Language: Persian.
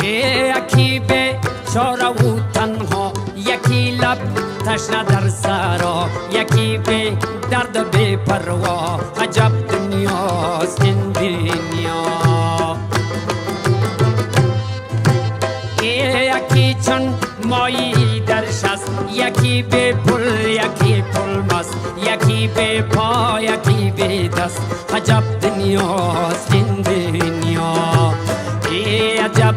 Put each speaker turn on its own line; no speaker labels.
یکی به چاره و تنها، یکی لب تشنه در سرا، یکی به درد بی پروا. عجب دنیاست این دنیا. یکی چون مایی در شست، یکی به پل، یکی پل مست، یکی به پا، یکی به دست. عجب دنیاست این دنیا. عجب